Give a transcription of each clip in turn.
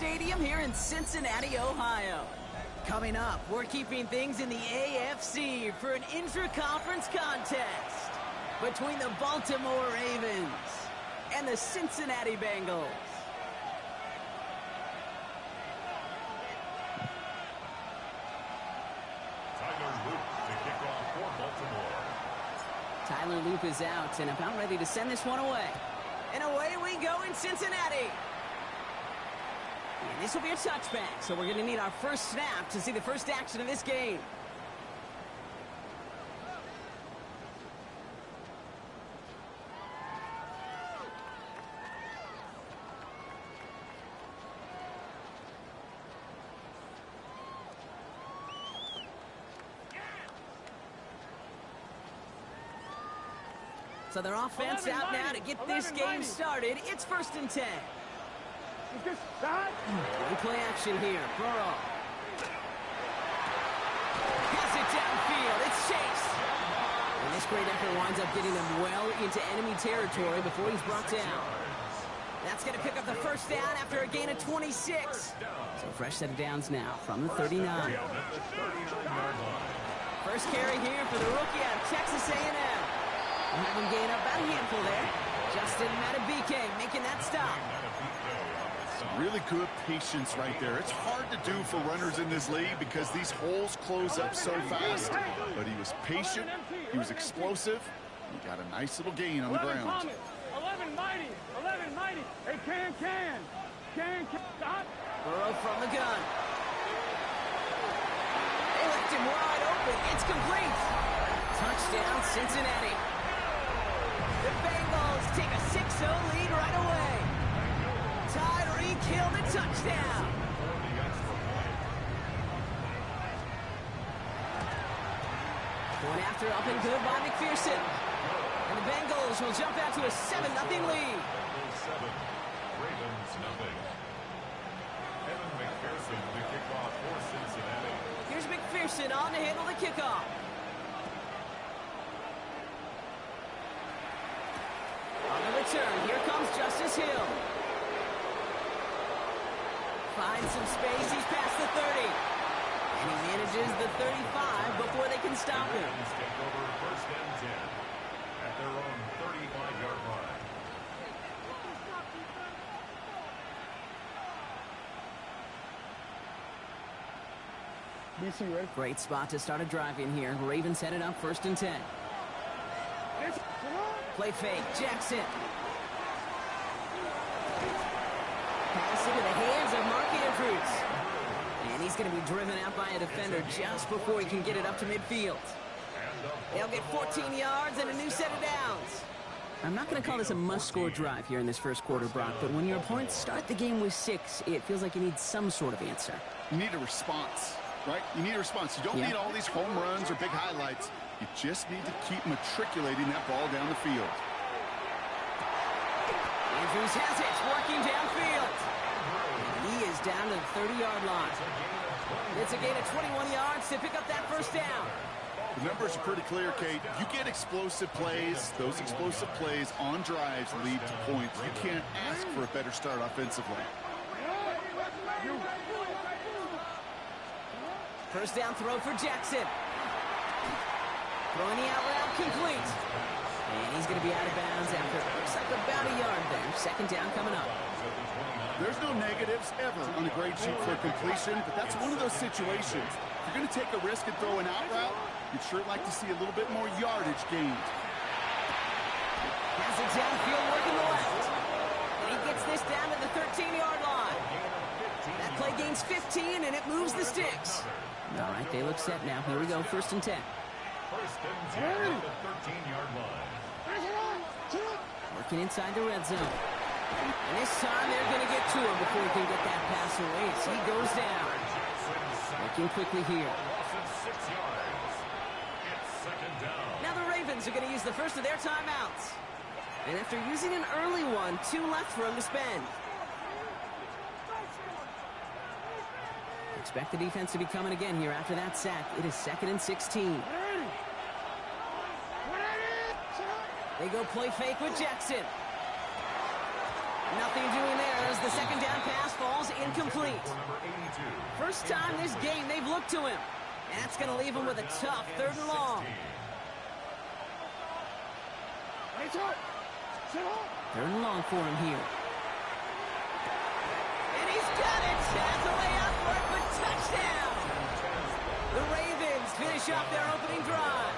Stadium here in Cincinnati, Ohio. Coming up, we're keeping things in the AFC for an intra-conference contest between the Baltimore Ravens and the Cincinnati Bengals. Tyler Loop is out and about ready to send this one away. And away we go in Cincinnati. And this will be a touchback, so we're going to need our first snap to see the first action of this game. So their offense out now to get this game started. It's 1st and 10. Play action here. Burrow has it downfield. It's Chase. And this great effort winds up getting them well into enemy territory before he's brought down. That's going to pick up the first down after a gain of 26. So fresh set of downs now from the 39. First carry here for the rookie out of Texas A&M. Have him gain up about a handful there. Justin Matabike making that stop. Really good patience right there. It's hard to do for runners in this league because these holes close up so fast. But he was patient, he was explosive, he got a nice little gain on the ground. 11 mighty, hey, can, stop. Burrow from the gun. They left him wide open. It's complete. Touchdown, Cincinnati. The Bengals take a 6-0 lead right away. Tyreek Hill the touchdown. Going after up and good by McPherson. And the Bengals will jump out to a 7-0 lead. Ravens nothing. Evan McPherson to kick off for Cincinnati. Here's McPherson on to handle the kickoff. On the return, here comes Justice Hill. Finds some space, he's past the 30. And he manages the 35 before they can stop him. Take over 1st and 10 at their own 35-yard line. BC ready? Great spot to start a drive in here. Ravens headed up 1st and 10. Play fake, Jackson. Pass into the hands of Mark Andrews. And he's going to be driven out by a defender just before he can get it up to midfield. They'll get 14 yards and a new set of downs. I'm not going to call this a must-score drive here in this first quarter, Brock, but when your opponents start the game with 6, it feels like you need some sort of answer. You need a response, right? You need a response. You don't need all these home runs or big highlights. You just need to keep matriculating that ball down the field. Andrews has it, working downfield. He is down to the 30-yard line. It's a gain of 21 yards to pick up that first down. The numbers are pretty clear, Kate. You get explosive plays. Those explosive plays on drives lead to points. You can't ask for a better start offensively. First down throw for Jackson. Throwing the out route complete. And he's going to be out of bounds after it looks like about a yard there. 2nd down coming up. There's no negatives ever on a grade sheet for completion, but that's one of those situations. If you're going to take a risk and throw an out route, you'd sure like to see a little bit more yardage gained. Has it downfield working the left. And he gets this down to the 13-yard line. That play gains 15, and it moves the sticks. All right, they look set now. Here we go, 1st and 10. 1st and 10 at the 13-yard line. Working inside the red zone. And this time they're going to get to him before he can get that pass away as he goes down. Working quickly here. Now the Ravens are going to use the first of their timeouts. And after using an early one, 2 left for him to spend. Expect the defense to be coming again here after that sack. It is 2nd and 16. They go play fake with Jackson. Nothing doing there as the second down pass falls incomplete. First time this game they've looked to him. And that's going to leave him with a tough 3rd and long. 3rd and long for him here. And he's got it. Has a way out for it, but touchdown. The Ravens finish off their opening drive.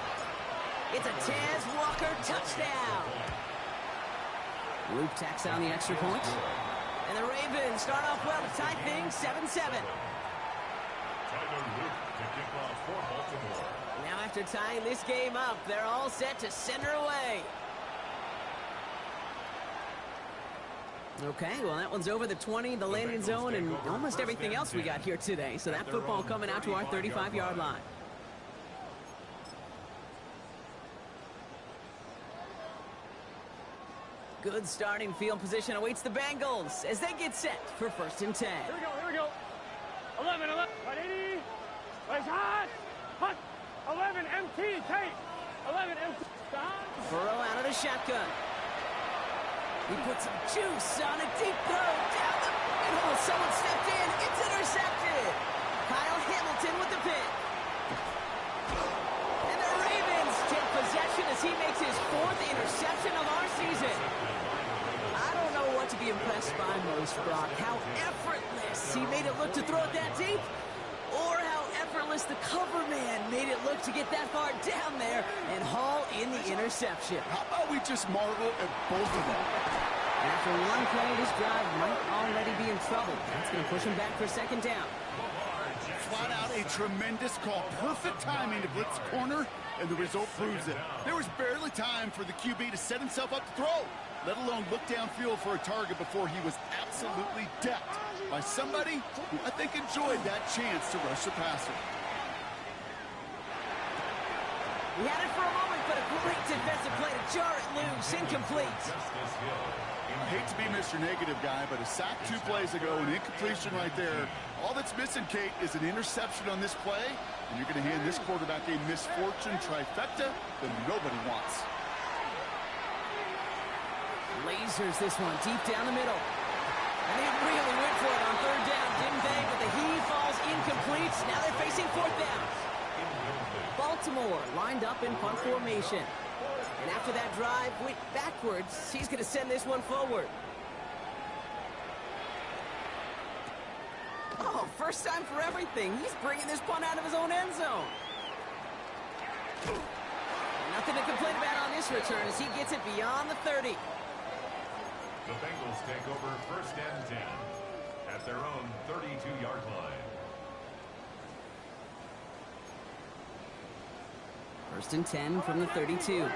It's a Tez Walker touchdown. Luke tacks on the extra point. And the Ravens start off well to tie things 7-7. Now after tying this game up, they're all set to send her away. Okay, well that one's over the 20, the landing zone, and almost everything else we got here today. So that football coming out to our 35-yard line. Good starting field position awaits the Bengals as they get set for 1st and 10. Here we go. 11. 80. It's hot. 11 MT, Tate. 11 MT. Burrow out of the shotgun. He puts some juice on a deep throw down the middle. Someone stepped in. It's intercepted. Kyle Hamilton with the pick. And the Ravens take possession as he makes his 4th interception of our season. I don't know what to be impressed by most, Brock. How effortless he made it look to throw it that deep, or how effortless the cover man made it look to get that far down there and haul in the interception. How about we just marvel at both of them? And after one play, this drive might already be in trouble. That's going to push him back for 2nd down. Flat out a tremendous call. Perfect timing to blitz corner, and the result proves it. There was barely time for the QB to set himself up to throw, let alone look downfield for a target before he was absolutely decked by somebody who I think enjoyed that chance to rush the passer. He had it for a moment, but a great defensive play to jar it loose. Incomplete. I hate to be Mr. Negative guy, but a sack 2 plays ago, an incompletion right there. All that's missing, Kate, is an interception on this play, and you're going to hand this quarterback a misfortune trifecta that nobody wants. Lasers this one deep down the middle. And they really went for it on 3rd down, didn't they? But the heave falls incomplete. Now they're facing 4th down. Baltimore lined up in punt formation. And after that drive went backwards, he's going to send this one forward. Oh, first time for everything. He's bringing this punt out of his own end zone. Nothing to complain about on this return as he gets it beyond the 30. The Bengals take over 1st and 10 at their own 32-yard line. 1st and 10 from the 32. The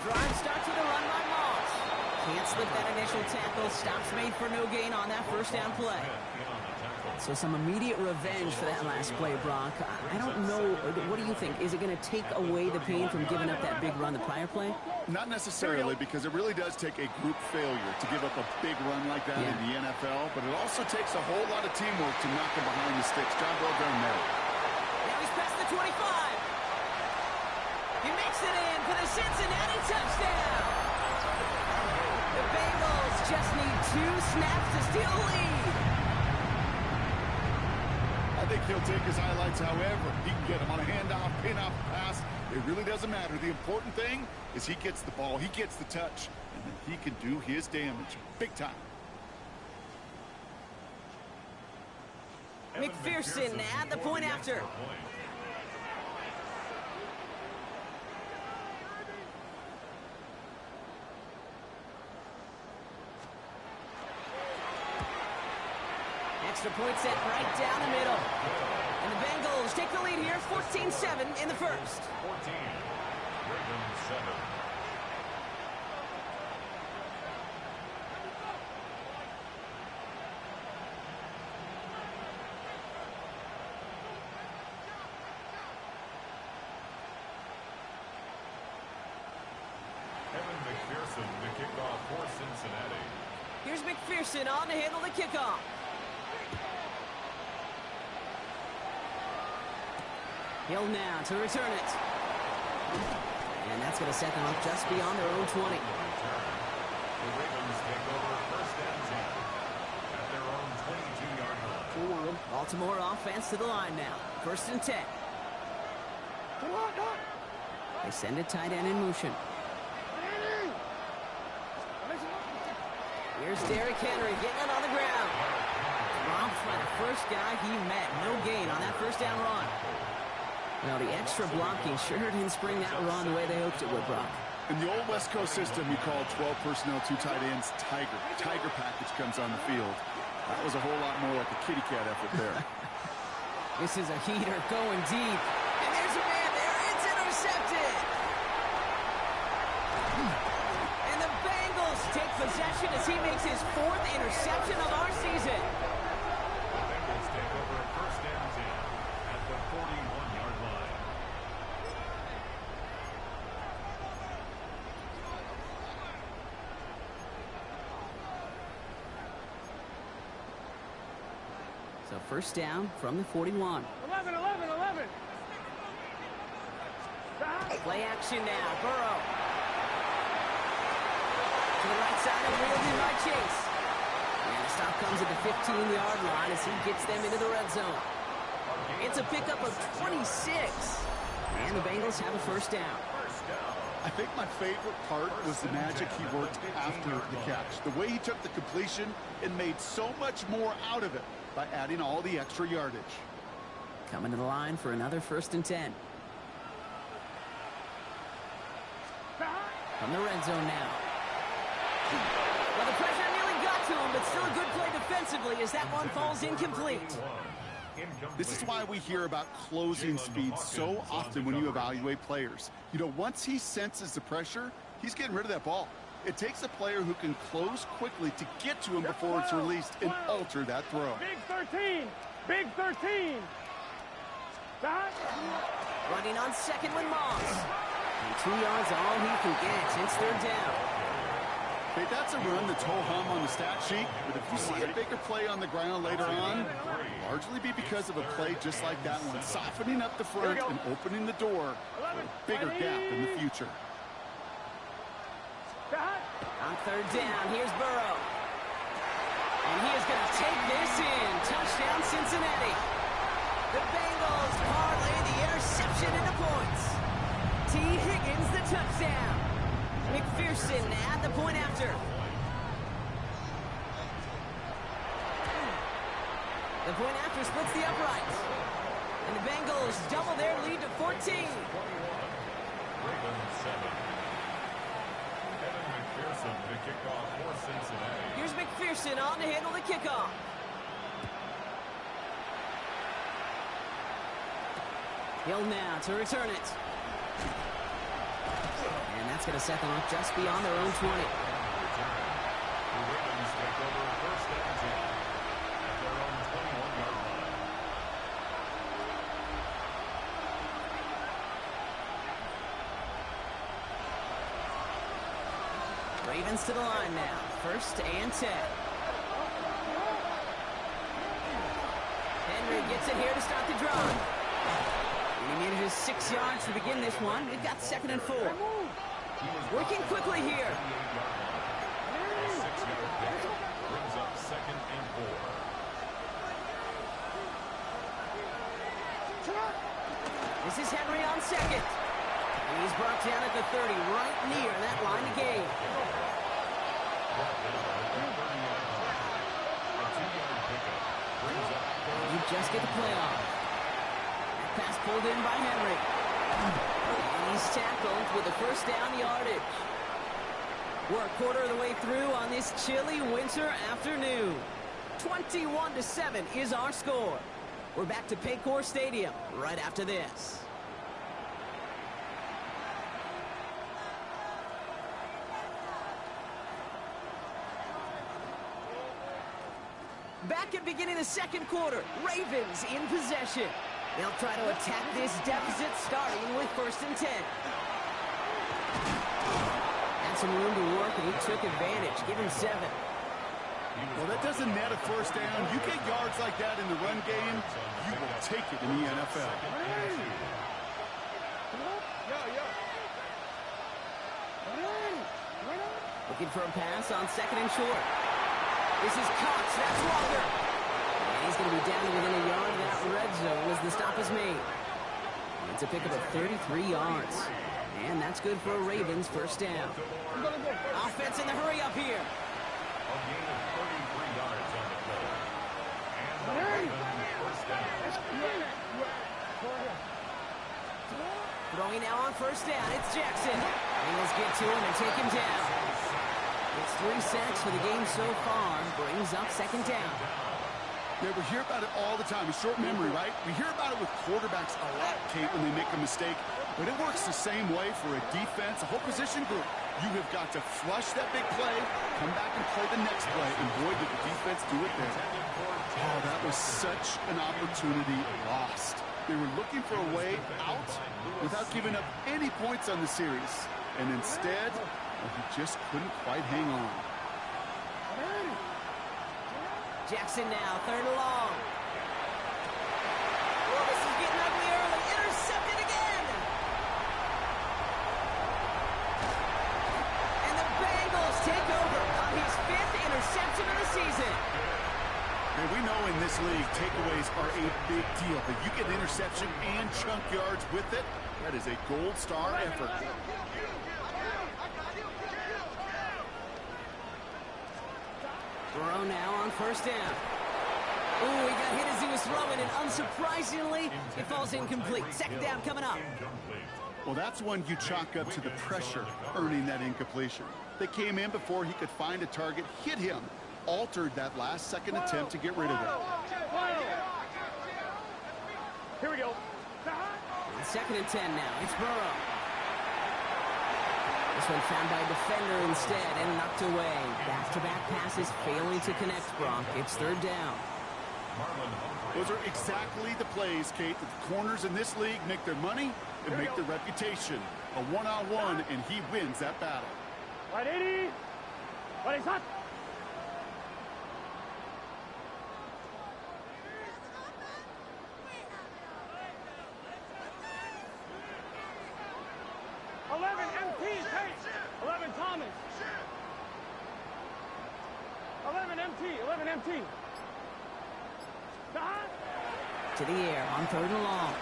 drive starts with a run by Moss. Can't slip that initial tackle. Stops made for no gain on that 1st down play. So some immediate revenge for that last play, Brock. I don't know. What do you think? Is it going to take away the pain from giving up that big run the prior play? Not necessarily, because it really does take a group failure to give up a big run like that in the NFL, but it also takes a whole lot of teamwork to knock him behind the sticks. Job well done there. Now he's past the 25. He makes it in for the Cincinnati touchdown. The Bengals just need 2 snaps to steal a lead. I think he'll take his highlights however he can get them on a handoff, pin-off, pass. It really doesn't matter. The important thing is he gets the ball, he gets the touch, and then he can do his damage big time. McPherson at the point after. Extra point set right down the middle. And the Bengals take the lead here, 14-7 in the 1st. 14, Ravens 7. McPherson to kick off for Cincinnati. Here's McPherson on to handle the kickoff. Hill now to return it. And that's going to set them up just beyond their own 20. The Ravens take over first and 10 at their own 22-yard line. Baltimore offense to the line now. First and 10. They send a tight end in motion. Here's Derrick Henry getting it on the ground. Dropped by the first guy he met. No gain on that first down run. Well, the extra blocking sure didn't spring that run the way they hoped it would, Brock. In the old West Coast system, we call 12 personnel, 2 tight ends, Tiger. Tiger package comes on the field. That was a whole lot more like a kitty cat effort there. This is a heater going deep. And there's a man there. It's intercepted. And the Bengals take possession as he makes his 4th interception of our season. The Bengals take over first and 10 at the 41-yard line. So first down from the 41. 11. Play action now. Burrow. To the right side and wheeled in by Chase. And the stop comes at the 15-yard line as he gets them into the red zone. It's a pickup of 26. And the Bengals have a first down. I think my favorite part was the magic he worked after the catch. The way he took the completion and made so much more out of it by adding all the extra yardage. Coming to the line for another first and 10. From the red zone now. Well, the pressure nearly got to him, but still a good play defensively as that one falls incomplete. This is why we hear about closing speed so often when you evaluate players. You know, once he senses the pressure, he's getting rid of that ball. It takes a player who can close quickly to get to him before it's released and alter that throw. Big 13. Running on second with Moss. And 2 yards all he can get. It's third down. Hey, that's a run that's ho-hum on the stat sheet, but if you see a bigger play on the ground later on, largely be because of a play just like that one, softening up the front and opening the door for a bigger gap in the future. On third down, here's Burrow. And he is going to take this in. Touchdown, Cincinnati. The Bengals parlay the interception into points. T. Higgins, the touchdown. McPherson at the point after. The point after splits the uprights. And the Bengals double their lead to 14. Ravens 7. Kevin McPherson to kick off for Cincinnati. Here's McPherson on to handle the kickoff. Hill now to return it. And that's going to set them up just beyond their own 20. The Ravens take over first and 10 at their own 21-yard line. Ravens to the line now. First and 10. Henry gets it here to start the drive. And he manages 6 yards to begin this one. We've got second and 4. Working quickly here. A 6-yard pickup brings up second and 4. This is Henry on second. And he's brought down at the 30, right near that line of gain. A 2-yard pickup brings up You just get the play off. Pass pulled in by Henry. And he's tackled with a first down yardage. We're a quarter of the way through on this chilly winter afternoon. 21-7 is our score. We're back to Paycor Stadium right after this. Back at beginning of the second quarter, Ravens in possession. They'll try to attack this deficit starting with first and 10. Had some room to work and he took advantage. Give him 7. Well, that doesn't net a first down. You get yards like that in the run game, you will take it in the NFL. Looking for a pass on second and short. This is Cox. That's Walker. And he's going to be down to within a yard of that red zone as the stop is made. It's a pickup of 33 yards. And that's good for a Ravens first down. Offense in the hurry up here. A gain of 33 yards on the play. And the Ravens first down. Throwing now on first down. It's Jackson. Bengals get to him and take him down. It's 3 sacks for the game so far. Brings up second down. Yeah, we hear about it all the time. A short memory, right? We hear about it with quarterbacks a lot, Kate, when they make a mistake. But it works the same way for a defense, a whole position group. You have got to flush that big play, come back and play the next play, and boy, did the defense do it there. Oh, that was such an opportunity lost. They were looking for a way out without giving up any points on the series. And instead, he just couldn't quite hang on. Jackson now, third and long. Oh, this is getting ugly early. Intercepted again. And the Bengals take over on his 5th interception of the season. Hey, we know in this league, takeaways are a big deal. But you get interception and chunk yards with it, that is a gold star effort. Burrow now on first down. Ooh, he got hit as he was throwing, and unsurprisingly, it falls incomplete. Second down coming up. Well, that's one you chalk up to the pressure earning that incompletion. They came in before he could find a target, hit him, altered that last-second attempt to get rid of it. Here we go. On second and 10 now, it's Burrow. This one found by a defender instead and knocked away. Back-to-back passes failing to connect, Brock. It's third down. Those are exactly the plays, Kate, that the corners in this league make their money and make their reputation. A one-on-one, and he wins that battle. Right 80. Right hot. Thomas. 11 MT. To the air on third and long.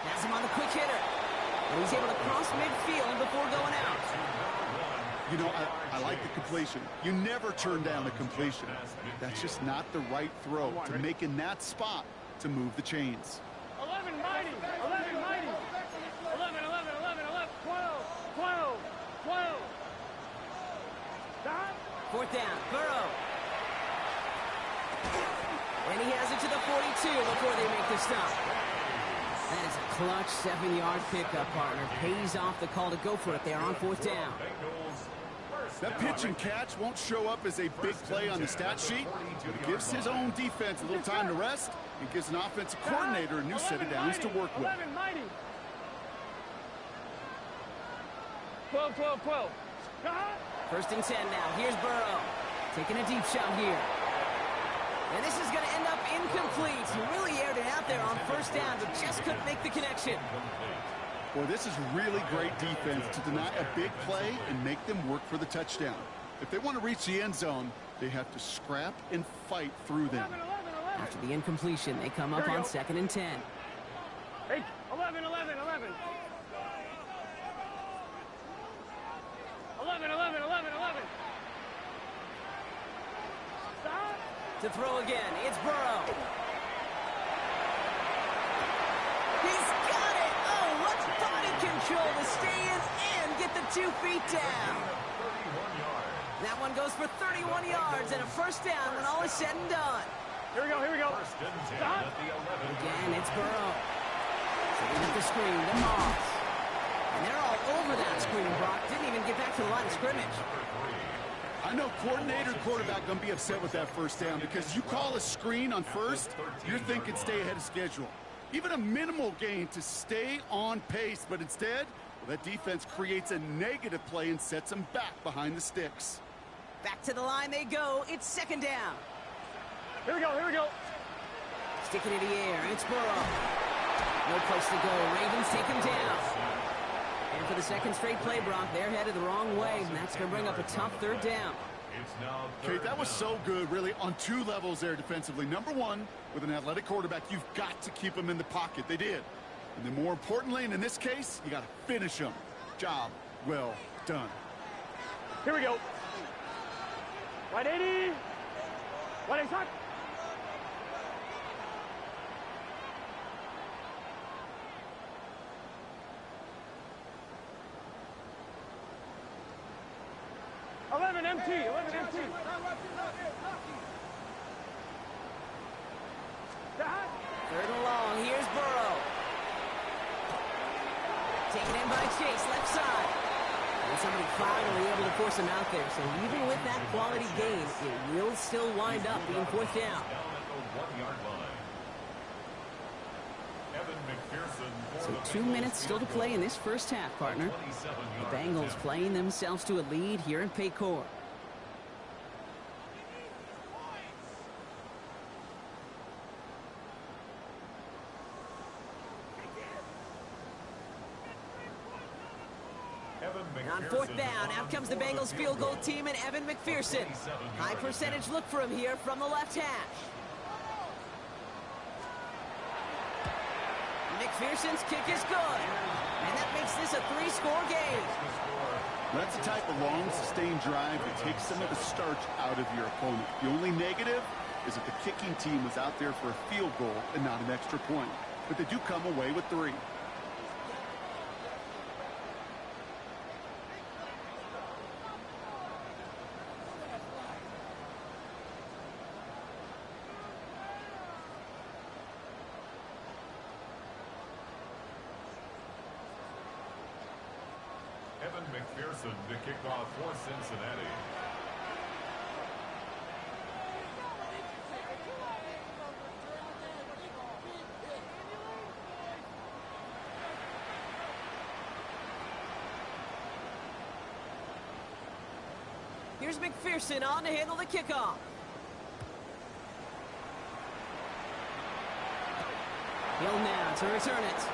Has him on the quick hitter. And he's able to cross midfield before going out. You know, I like the completion. You never turn down a completion. That's just not the right throw to make in that spot to move the chains. 11 mighty. 12. Fourth down, Burrow. And he has it to the 42 before they make the stop. That is a clutch 7-yard pickup, partner. Pays off the call to go for it there on fourth down. That pitch and catch won't show up as a big play on the stat sheet, but it gives his own defense a little time to rest and gives an offensive coordinator a new set of downs to work with. 12. First and 10 now. Here's Burrow. Taking a deep shot here. And this is going to end up incomplete. He really aired it out there on first down, but just couldn't make the connection. Boy, this is really great defense to deny a big play and make them work for the touchdown. If they want to reach the end zone, they have to scrap and fight through them. After the incompletion, they come up on second and 10. 11. 11. Stop. To throw again, it's Burrow. He's got it! Oh, what body control to stay in and get the 2 feet down. That one goes for 31 yards and a first down when all is said and done. Here we go. Stop. Again, it's Burrow. Setting up the screen to Moss. And they're all over that screen, Brock. Didn't even get back to the line of scrimmage. I know coordinator and quarterback going to be upset with that first down because you call a screen on first, you're thinking stay ahead of schedule. Even a minimal gain to stay on pace, but instead, well, that defense creates a negative play and sets them back behind the sticks. Back to the line they go. It's second down. Here we go. Sticking in the air, it's Burrow. No place to go. Ravens take him down. And for the second straight play, Brock. They're headed the wrong way, and that's going to bring up a tough third down. Okay, that was so good, really, on two levels there defensively. Number one, with an athletic quarterback, you've got to keep him in the pocket. They did. And then more importantly, and in this case, you got to finish him. Job well done. Here we go. Right 80. Right shot. MT. 11 MT. Third and long. Here's Burrow. Taken in by Chase, left side. And somebody finally able to force him out there. So even with that quality gain, it will still wind up being fourth down. So 2 minutes still to play in this first half, partner. The Bengals playing themselves to a lead here in Paycor. On fourth down, out comes the Bengals field goal team and Evan McPherson. High percentage look for him here from the left hash. McPherson's kick is good. And that makes this a 3-score game. That's the type of long, sustained drive that takes some of the starch out of your opponent. The only negative is that the kicking team was out there for a field goal and not an extra point. But they do come away with 3. Evan McPherson to kick off for Cincinnati. Here's McPherson on to handle the kickoff. Hill now to return it.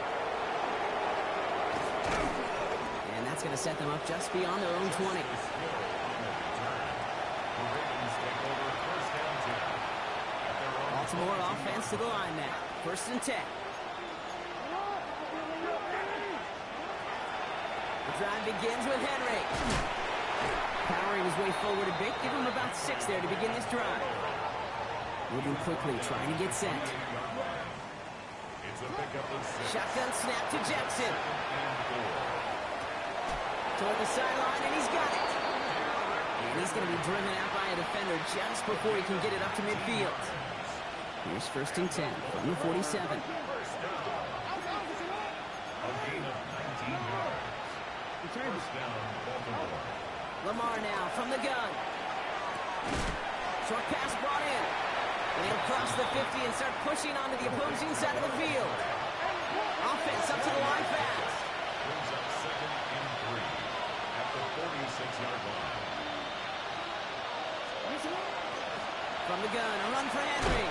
And that's going to set them up just beyond their own 20. Baltimore offense to the line now. 1st and 10. The drive begins with Henry. Powering his way forward a bit. Give him about 6 there to begin this drive. Moving quickly, trying to get set. Shotgun snap to Jackson. Toward the sideline, and he's got it. And he's going to be driven out by a defender just before he can get it up to midfield. Here's 1st and 10 from the 47. Lamar now from the gun. Short pass brought in. And he'll cross the 50 and start pushing onto the opposing side of the field. Offense up to the line fast. Brings up 2nd and 3 at the 46-yard line. From the gun, a run for Henry.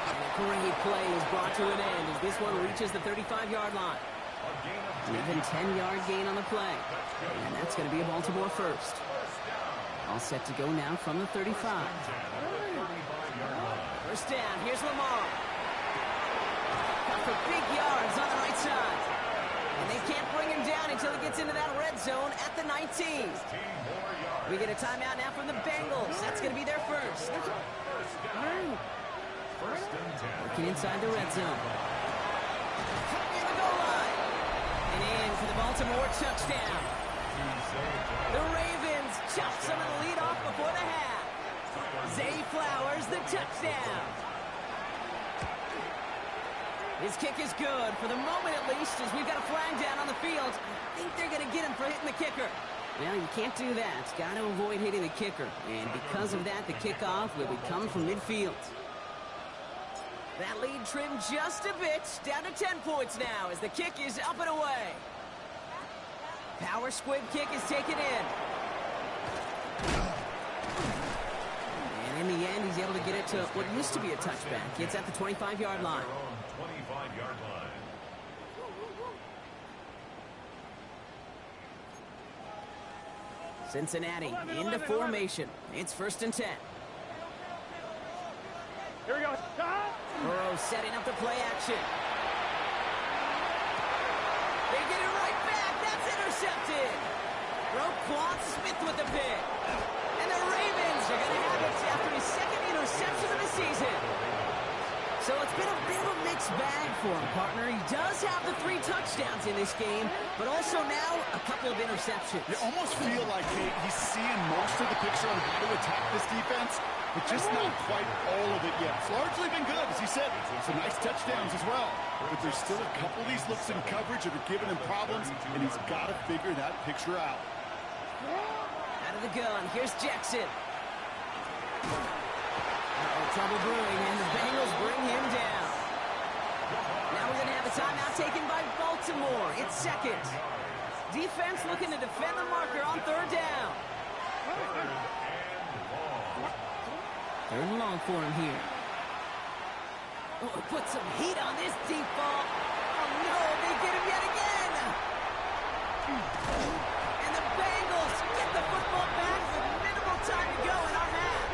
And a great play is brought to an end as this one reaches the 35-yard line. Even 10-yard gain on the play. And that's going to be a Baltimore first. All set to go now from the 35. First down, here's Lamar. Got for big yards on the right side. And they can't bring him down until he gets into that red zone at the 19. We get a timeout now from the Bengals. That's going to be their first. Working inside the red zone. In the goal line. And in for the Baltimore touchdown. The Ravens chop some of the lead off before the half. Zay Flowers, the touchdown. His kick is good, for the moment at least, as we've got a flag down on the field. I think they're going to get him for hitting the kicker. Well, you can't do that. Got to avoid hitting the kicker. And because of that, the kickoff will be coming from midfield. That lead trimmed just a bit, down to 10 points now as the kick is up and away. Power squib kick is taken in. And in the end, he's able to get it to what used to be a touchback. It's at the 25-yard line. 25-yard line. Cincinnati into formation. It's 1st and 10. Here we go. Burrow setting up the play action. They get it right back. That's intercepted. Roquan Smith with the pick. And the Ravens are going to have it after his 2nd interception of the season. So it's been a bit of a mixed bag for him, partner. He does have the 3 touchdowns in this game, but also now a couple of interceptions. You almost feel like he's seeing most of the picture on how to attack this defense, but just not quite all of it yet. It's largely been good, as he said. Some nice touchdowns as well. But there's still a couple of these looks in coverage that are giving him problems, and he's got to figure that picture out. Out of the gun, here's Jackson. Trouble brewing, and the Bengals bring him down. Now we're going to have a timeout taken by Baltimore. It's 2nd. Defense looking to defend the marker on 3rd down. 3rd and long for him here. Oh, put some heat on this deep ball. Oh, no, they get him yet again. And the Bengals get the football back with minimal time to go in our half.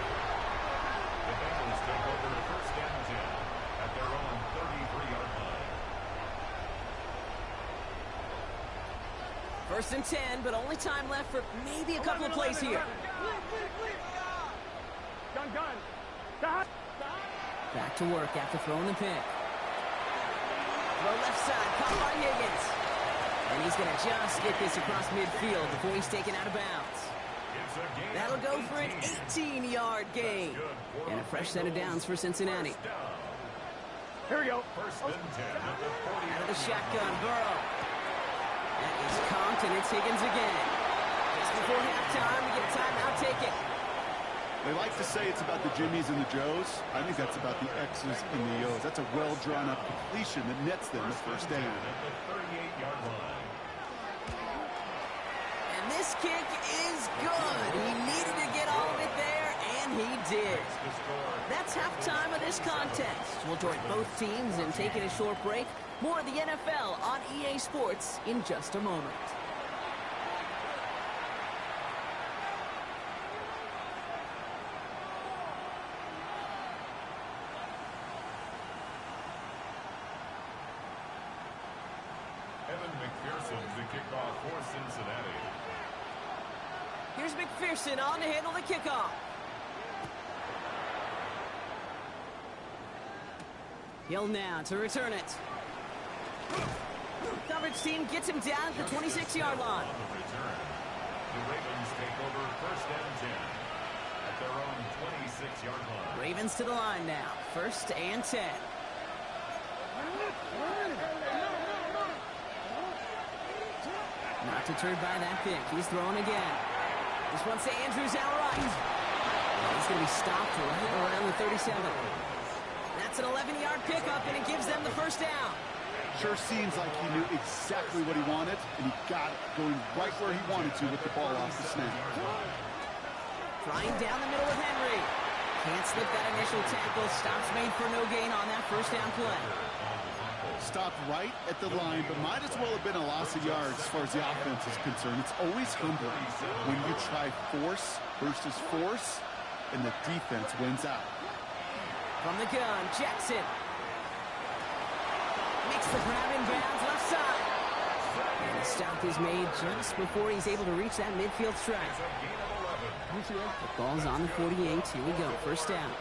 The Bengals take over 1st and 10 at their own 33-yard line. 1st and 10, but only time left for maybe a couple of plays here. Gun. Back to work after throwing the pick. Throw left side, caught by Higgins. And he's going to just get this across midfield before he's taken out of bounds. That'll go for an 18-yard gain. And a fresh set of downs for Cincinnati. Here we go. 1st and 10 at the 40. Out of the shotgun, Burrow. That is conked, and it's Higgins again. Just before halftime, we get a timeout taken. They like to say it's about the Jimmies and the Joes. I think that's about the X's and the O's. That's a well-drawn-up completion that nets them the 1st down. At the 38-yard line. And this kick is good. He needed to get all of it there, and he did. That's halftime of this contest. We'll join both teams in taking a short break. More of the NFL on EA Sports in just a moment. McPherson to kick off for Cincinnati. Here's McPherson on to handle the kickoff. Hill now to return it. Coverage team gets him down at the 26-yard line. On the return, the Ravens take over 1st and 10 at their own 26-yard line. Ravens to the line now. 1st and 10. Not deterred by that pick. He's throwing again. This one's to Andrews outright. He's going to be stopped right around the 37. That's an 11-yard pickup, and it gives them the 1st down. Sure seems like he knew exactly what he wanted, and he got it going right where he wanted to with the ball off the snap. Flying down the middle with Henry. Can't slip that initial tackle. Stops made for no gain on that 1st down play. Stopped right at the line, but might as well have been a loss of yards as far as the offense is concerned. It's always humbling when you try force versus force, and the defense wins out. From the gun, Jackson. Makes the grab in bounds left side. And the stop is made just before he's able to reach that midfield strike. The ball's on the 48. Here we go. 1st down.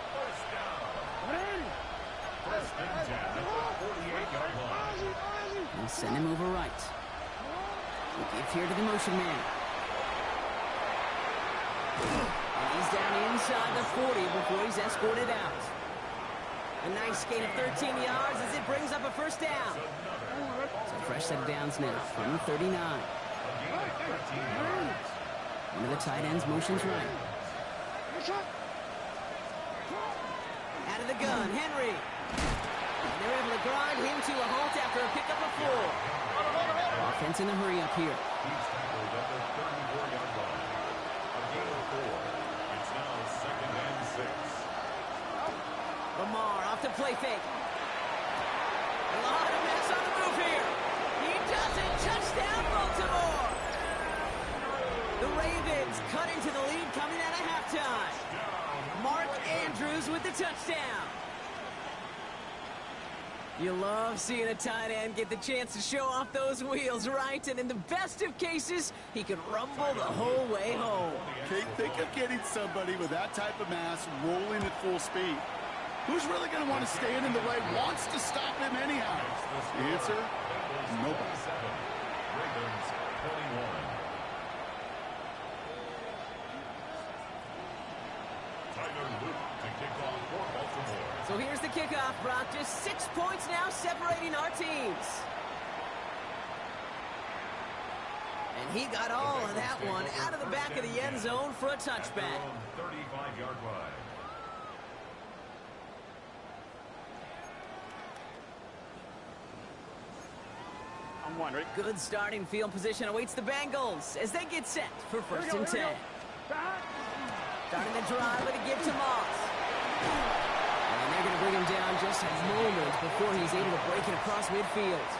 1st and 10 at the 48-yard line. And send him over right. We give here to the motion man. And he's down inside the 40 before he's escorted out. A nice gain of 13 yards as it brings up a 1st down. It's a fresh set of downs now from the 39. One of the tight ends motions right. Out of the gun, Henry. And they're able to grind him to a halt after a pickup of 4. Offense in the hurry up here. He's tackled at the 34-yard line. A gain of 4. It's now 2nd and 6. Lamar off the play fake. A lot of mess on the move here. He does it. Touchdown, Baltimore. The Ravens cut into the lead coming out of halftime. Mark Andrews with the touchdown. You love seeing a tight end get the chance to show off those wheels, right? And in the best of cases, he could rumble the whole way home. Okay, think of getting somebody with that type of mass rolling at full speed. Who's really going to want to stand in the way, wants to stop him anyhow? The answer? Nobody. Ravens 21. Tyler Luke to kick off for Baltimore. So here's the kickoff, Brock. Just 6 points now separating our teams. And he got all of that one out of the back of the end zone for a touchback. 35-yard line. I'm one. Ready? Good starting field position awaits the Bengals as they get set for first and 10. Starting the drive with a give to Moss. And they're going to bring him down just a moment before he's able to break it across midfield.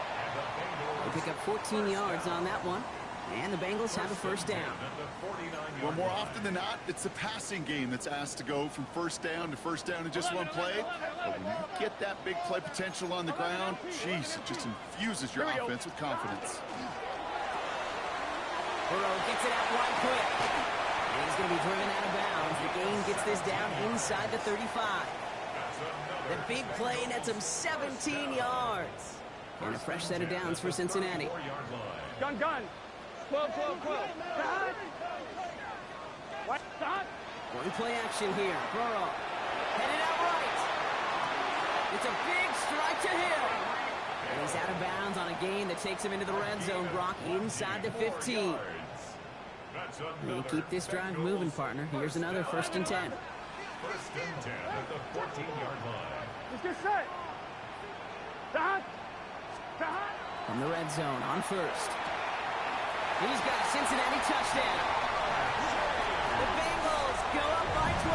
They pick up 14 yards on that one. And the Bengals have a first down. Well, more often than not, it's the passing game that's asked to go from first down in just one play. But when you get that big play potential on the ground, jeez, it just infuses your offense with confidence. Burrow gets it out wide quick. And he's going to be driven out of bounds. The game gets this down inside the 35. The big play nets him 17 yards. And a fresh set of downs for Cincinnati. Gun. 12. What? Stop. One play action here. Burrow headed out right. It's a big strike to him. And he's out of bounds on a gain that takes him into the red zone, Brock, inside the 15. And keep this drive moving, partner. Here's another first and 10. First and 10 at the 14-yard line. Let's get set. Stop. From the red zone on first. He's got a Cincinnati touchdown. The Bengals go up by 12.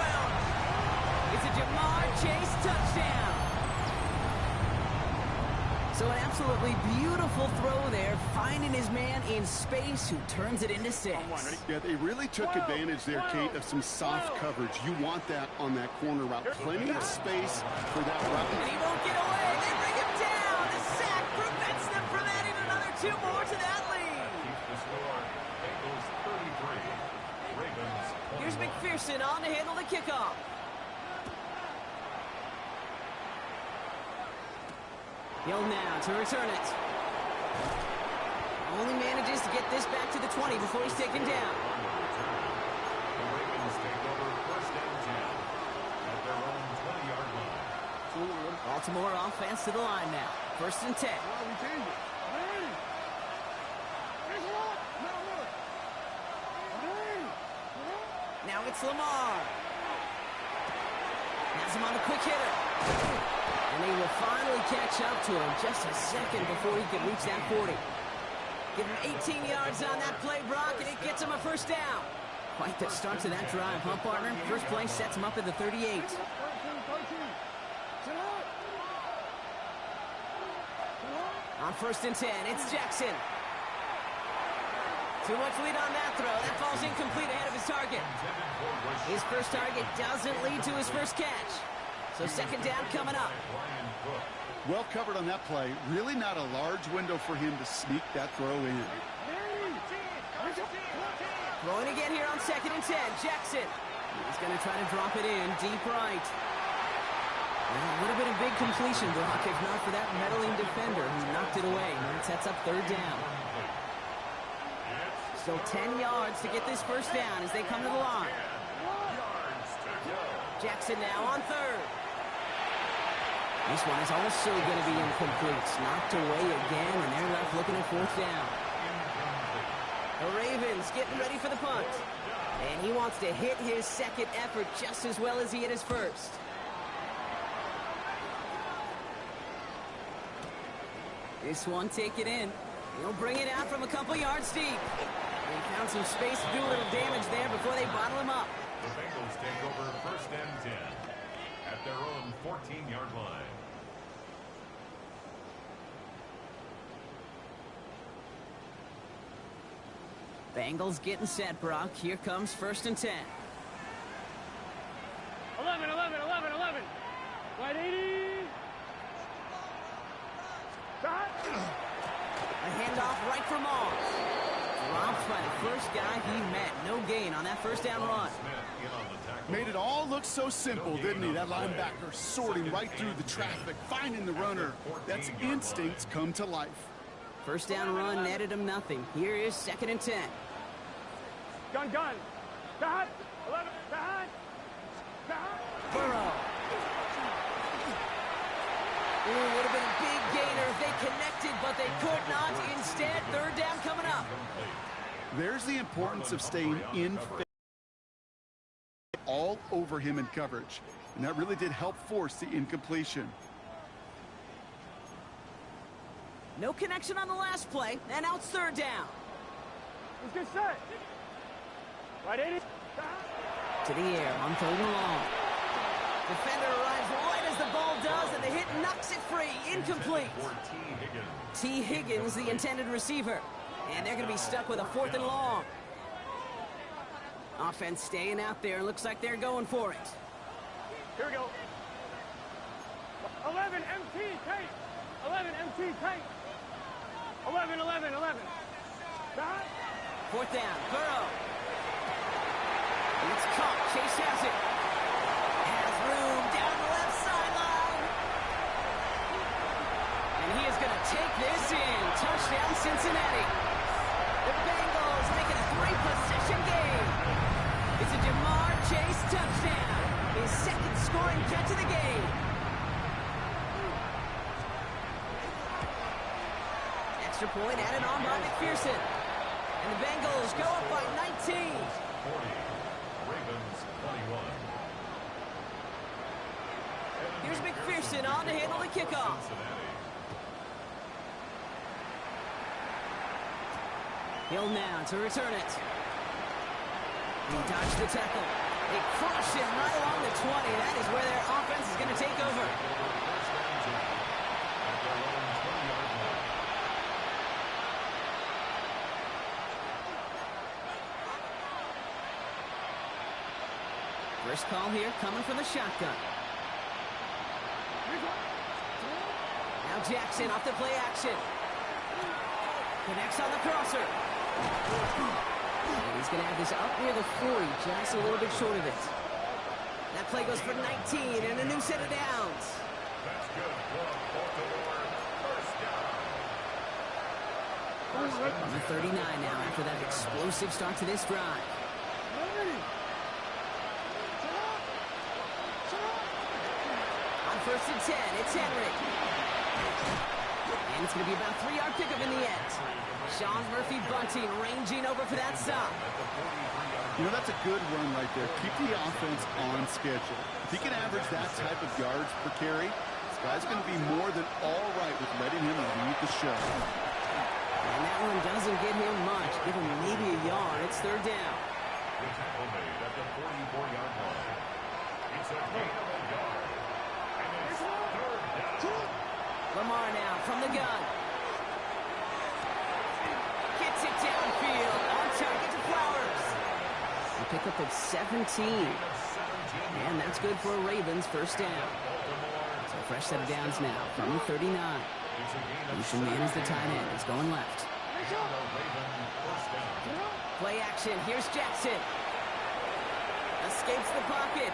It's a Jamar Chase touchdown. So an absolutely beautiful throw there, finding his man in space who turns it into 6. Yeah, they really took advantage there, Kate, of some soft coverage. You want that on that corner route. Plenty of space for that route. And he won't get away. They bring him down. The sack prevents them from adding another 2 more to that lead. Here's McPherson on to handle the kickoff. Hill now to return it. Only manages to get this back to the 20 before he's taken down. The Ravens take over first and 10 at their own 20-yard line. Baltimore offense to the line now. First and 10. Now it's Lamar. Has him on the quick hitter. And he will finally catch up to him just a second before he can reach that 40. Give him 18 yards on that play, Brock, and it gets him a first down. Quite the start to that drive, huh, partner? First play sets him up at the 38. On first and 10, it's Jackson. Too much lead on that throw. That falls incomplete ahead of his target. His first target doesn't lead to his first catch. So second down coming up. Well covered on that play. Really not a large window for him to sneak that throw in. Throwing again here on second and 10. Jackson. He's going to try to drop it in deep right. Well, a little bit of big completion, Brock, if not for that meddling defender who knocked it away. And it sets up third down. So 10 yards to get this first down as they come to the line. Jackson now on third. This one is also going to be incomplete. Knocked away again, and they're left looking at fourth down. The Ravens getting ready for the punt. And he wants to hit his second effort just as well as he hit his first. This one, take it in. He'll bring it out from a couple yards deep. They found some space to do a little damage there before they bottle him up. The Bengals take over first and 10 at their own 14-yard line. Bengals getting set, Brock. Here comes 1st and 10. 11, 11, 11, 11. Wide 80. Shot. A handoff right for Moss. Dropped by the first guy he met. No gain on that 1st down run. Made it all look so simple, didn't he? That linebacker sorting right through the traffic, finding the runner. That's instincts come to life. 1st down run netted him nothing. Here is 2nd and 10. Gun, gun. Shot. 11. Shot. Shot. Burrow. Ooh, would have been a big gainer if they connected, but they could not. Instead, 3rd down coming up. There's the importance of staying in phase, all over him in coverage. And that really did help force the incompletion. No connection on the last play, and now it's 3rd down. Let's get set. Right 80. To the air on 3rd and long. Defender arrives right as the ball does, and the hit knocks it free. Incomplete. T. Higgins, the intended receiver. And they're going to be stuck with a 4th and long. Offense staying out there. Looks like they're going for it. Here we go. 11 MT tape. 11 MT tape. 11, 11, 11. Shot. 4th down. Burrow. It's caught. Chase has it. Has room down the left sideline. And he is going to take this in. Touchdown, Cincinnati. The Bengals make it a 3-possession game. It's a Jamar Chase touchdown. His 2nd scoring catch of the game. Extra point added on by McPherson. And the Bengals go up by 19. 40. Ravens 21. Here's McPherson on to handle the kickoff. Hill now to return it. He dodged the tackle. They crush him right along the 20. That is where their offense is going to take over. First call here coming from the shotgun. Now Jackson off the play action. Connects on the crosser. And he's going to have this up near the 40, just a little bit short of it. That play goes for 19 and a new set of downs. That's good. First down. On the 39 now after that explosive start to this drive. On 1st and 10, it's Henry. And it's going to be about a 3-yard pickup in the end. Sean Murphy Bunting ranging over for that stop. You know, that's a good run right there. Keep the offense on schedule. If he can average that type of yards per carry, this guy's going to be more than all right with letting him lead the show. And that one doesn't get him much. Give him maybe a yard. It's 3rd down. The tackle made at the 44-yard line. It's a gain of a yard. And it's 3rd down. Lamar now from the gun. Gets it downfield. On target to Flowers. A pickup of 17. And that's good for a Ravens 1st down. So a fresh set of downs now from the 39. Lucian Man is the tight end. He's going left. Play action. Here's Jackson. Escapes the pocket.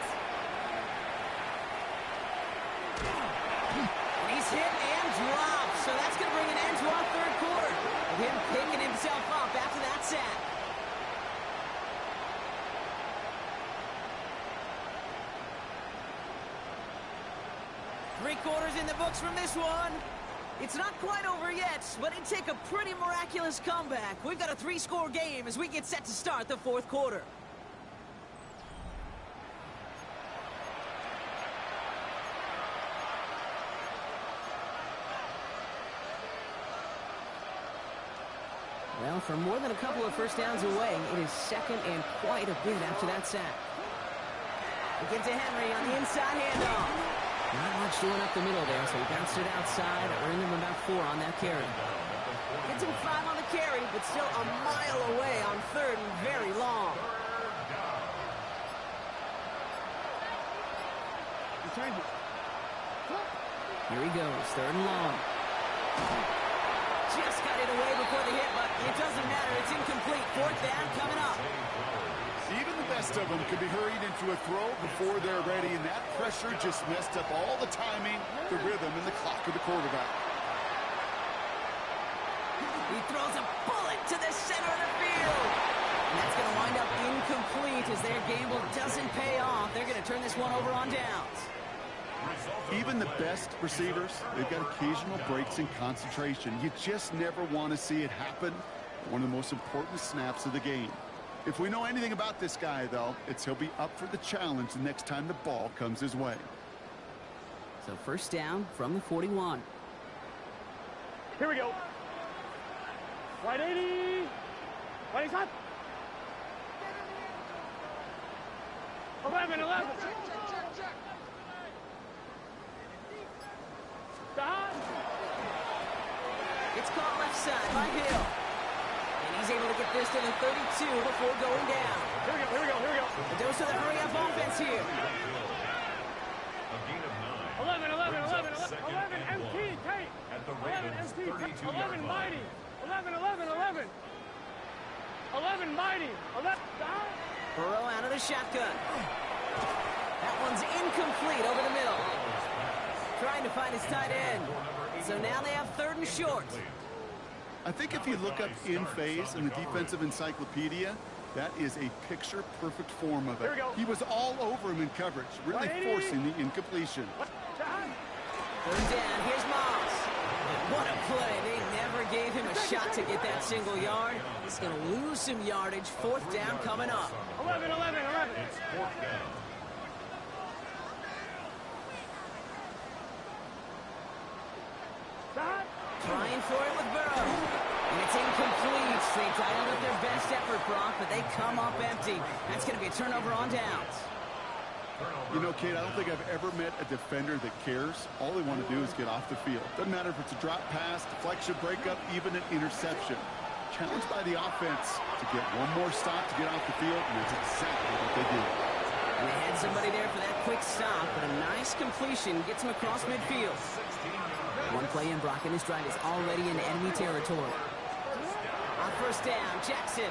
He's hit and dropped. So that's going to bring an end to our 3rd quarter. With him picking himself up after that sack. Three-quarters in the books from this one. It's not quite over yet, but it'd take a pretty miraculous comeback. We've got a 3-score game as we get set to start the 4th quarter. Well, for more than a couple of first downs away, it is 2nd and quite a bit after that sack. We get to Henry on the inside handoff. Not much doing up the middle there, so he bounced it outside, earned him about 4 on that carry. Gets him 5 on the carry, but still a mile away on third and very long. Here he goes, third and long. Just got it away before the hit, but it doesn't matter. It's incomplete. Fourth down coming up. Even the best of them could be hurried into a throw before they're ready, and that pressure just messed up all the timing, the rhythm, and the clock of the quarterback. He throws a bullet to the center of the field. And that's going to wind up incomplete as their gamble doesn't pay off. They're going to turn this one over on downs. Even the best receivers, they've got occasional breaks in concentration. You just never want to see it happen. One of the most important snaps of the game. If we know anything about this guy, though, it's he'll be up for the challenge the next time the ball comes his way. So first down from the 41. Here we go. Right 80. Right hot. 11. It's caught left side by Hill. And he's able to get this to the 32 before going down. Here we go. A dose of the hurry-up offense here. A gain of 9. 11, Second and MT, one. Tate. At the 11, Ravens' MT, 32-yard 11, line. Mighty. 11. 11, Mighty. 11, down. Burrow out of the shotgun. That one's incomplete over the middle. Trying to find his tight end. So now they have third and short. I think if you look up in phase in the defensive encyclopedia, that is a picture-perfect form of it. Here we go. He was all over him in coverage, really forcing the incompletion. Down. Third down, here's Moss. What a play. They never gave him a shot to get that single yard. He's going to lose some yardage. Fourth down coming up. 11. It's fourth down. Down. Trying for it with Burrow. And it's incomplete. They dialed up their best effort, Brock, but they come up empty. That's going to be a turnover on downs. You know, Kate, I don't think I've ever met a defender that cares. All they want to do is get off the field. Doesn't matter if it's a drop pass, deflection, breakup, even an interception. Challenged by the offense to get one more stop to get off the field, and that's exactly what they do. And they had somebody there for that quick stop, but a nice completion gets him across midfield. One play in, Brock, and his drive is already in enemy territory. On first down, Jackson.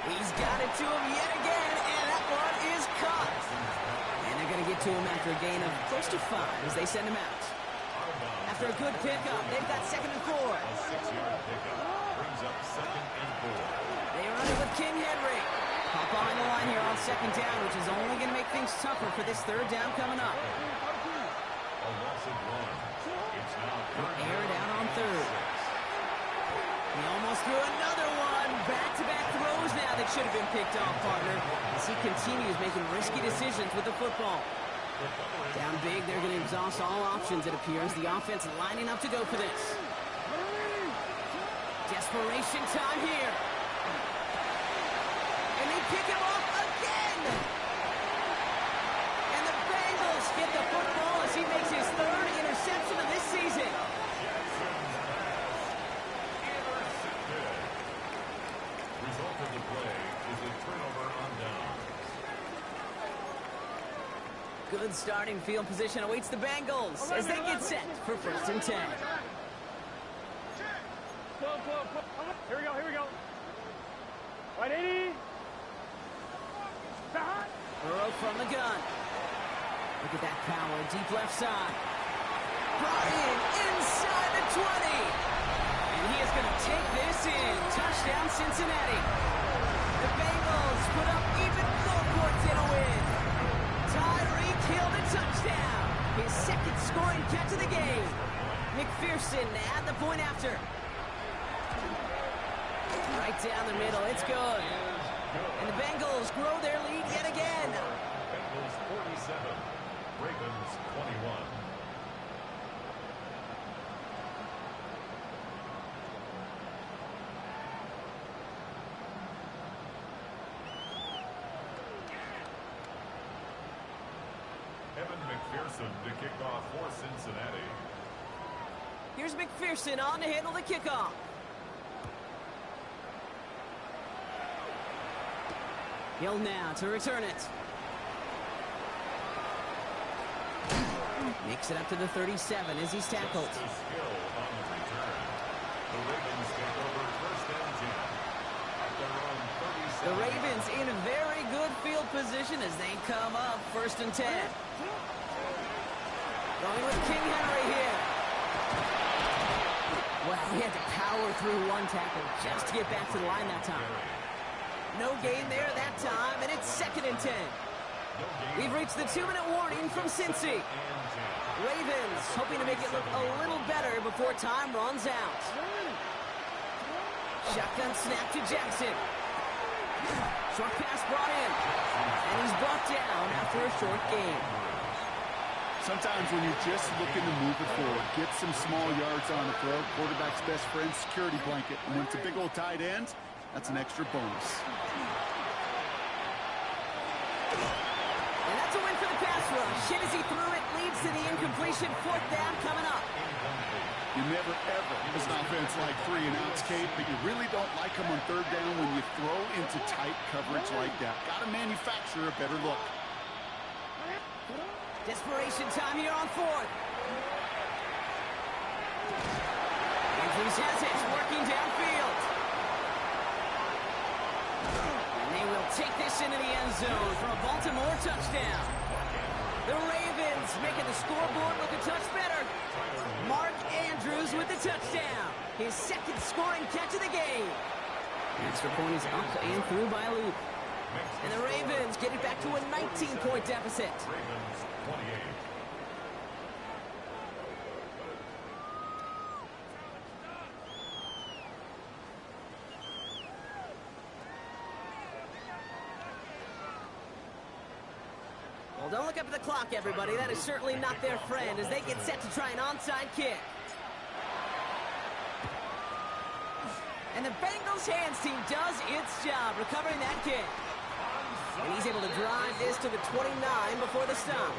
He's got it to him yet again, and that one is caught. And they're going to get to him after a gain of close to 5 as they send him out. After a good pickup, they've got 2nd and 4. 6-yard pickup brings up 2nd and 4. They run it with King Henry. Caught behind the line here on 2nd down, which is only going to make things tougher for this 3rd down coming up. A loss of 1. It's now 3rd Air it out on 3rd. He almost threw another one. Back-to-back throws now that should have been picked off, partner, as he continues making risky decisions with the football. Down big, they're going to exhaust all options, it appears. The offense lining up to go for this. Desperation time here. And they pick him off again. And the Bengals get the football as he makes his 3rd interception of this season. Result of the play is a turnover on down. Good starting field position awaits the Bengals as they get set for 1st and 10. Here we go. Right 80. Down. Burrow from the gun. Look at that power, deep left side. Brought in inside the 20. And he is going to take this in. Touchdown, Cincinnati. The Bengals put up even more points in a win. Tyreek Hill the touchdown. His 2nd scoring catch of the game. McPherson at the point after. Right down the middle, it's good. And the Bengals grow their lead yet again. Bengals 47, Ravens 21. Evan McPherson to kick off for Cincinnati. Here's McPherson on to handle the kickoff. Hill now to return it. Makes it up to the 37 as he's tackled. Just a skill on the return. The Ravens take over first and 10 at their own 37. The Ravens in a very good field position as they come up first and 10. Going with King Henry here. Well, he had to power through one tackle just to get back to the line that time. No gain there that time, and it's second and 10. We've reached the 2-minute warning from Cincy. Ravens hoping to make it look a little better before time runs out. Shotgun snap to Jackson. Short pass brought in. And he's brought down after a short gain. Sometimes when you're just looking to move it forward, get some small yards on the throw, quarterback's best friend, security blanket. And when it's a big old tight end, that's an extra bonus. And that's a win for the pass rush. Shit as he threw it, leads to the incompletion. Fourth down coming up. You never, ever, as an offense, like 3-and-outs, Kate, but you really don't like them on third down when you throw into tight coverage like that. Got to manufacture a better look. Desperation time here on fourth. Andrews has it, working downfield. And they will take this into the end zone for a Baltimore touchdown. The Ravens making the scoreboard look a touch better. Mark Andrews with the touchdown. His second scoring catch of the game. Extra point is up and through by Luke. And the Ravens get it back to a 19-point deficit. Ravens 28. Well, don't look up at the clock, everybody. That is certainly not their friend as they get set to try an onside kick. And the Bengals hands team does its job recovering that kick. And he's able to drive this to the 29 before the stop.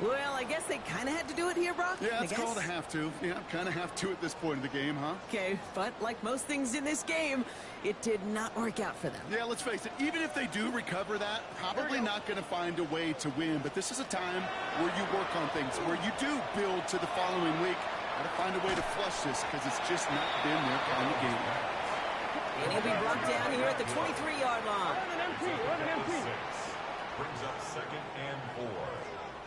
Well, I guess they kind of had to do it here, Brock. Yeah, it's called a have to. Yeah, kind of have to at this point in the game, huh? Okay, but like most things in this game, it did not work out for them. Yeah, let's face it, even if they do recover that, probably not going to find a way to win. But this is a time where you work on things, where you do build to the following week. Got to find a way to flush this because it's just not been their kind of game. And he'll be brought down here at the 23-yard line. 11 MP. Brings up second and 4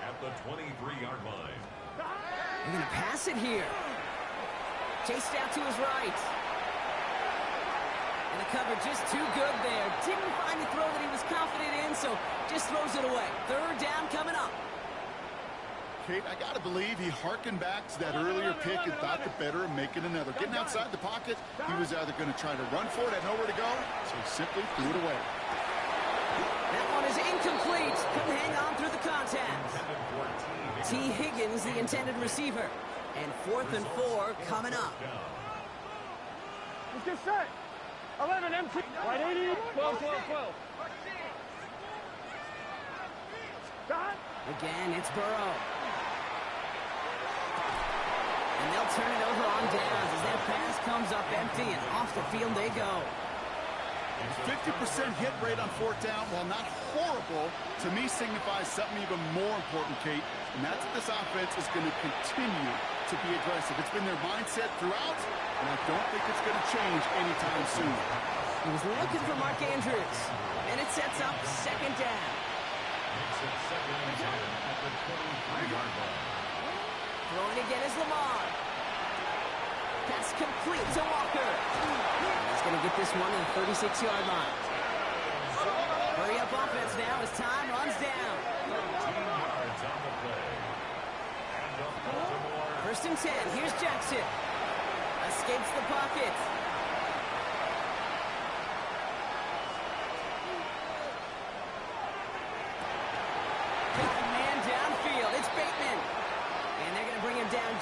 at the 23-yard line. They're going to pass it here. Chased out to his right. And the cover just too good there. Didn't find the throw that he was confident in, so just throws it away. Third down coming up. Kate, I got to believe he hearkened back to that earlier pick and thought the better of making another. Getting outside the pocket, he was either going to try to run for it, had nowhere to go, so he simply threw it away. That one is incomplete. Couldn't hang on through the contact. T. Higgins, the intended receiver. And 4th and 4 coming up. Let's get set. 11 MP. Right 80. 12, 12, 12. Stop. Again, it's Burrow. And they'll turn it over on downs as that pass comes up empty and off the field they go. 50% hit rate on 4th down, while not horrible, to me signifies something even more important, Kate, and that's that this offense is going to continue to be aggressive. It's been their mindset throughout, and I don't think it's going to change anytime soon. He was looking for Mark Andrews, and it sets up second down. Makes it second and 10 at the 23-yard line. Throwing again is Lamar. Pass complete to Walker. He's going to get this one to the 36-yard line. Hurry up offense now as time runs down. 13 yards on the play. And up Baltimore. First and 10. Here's Jackson. Escapes the pocket.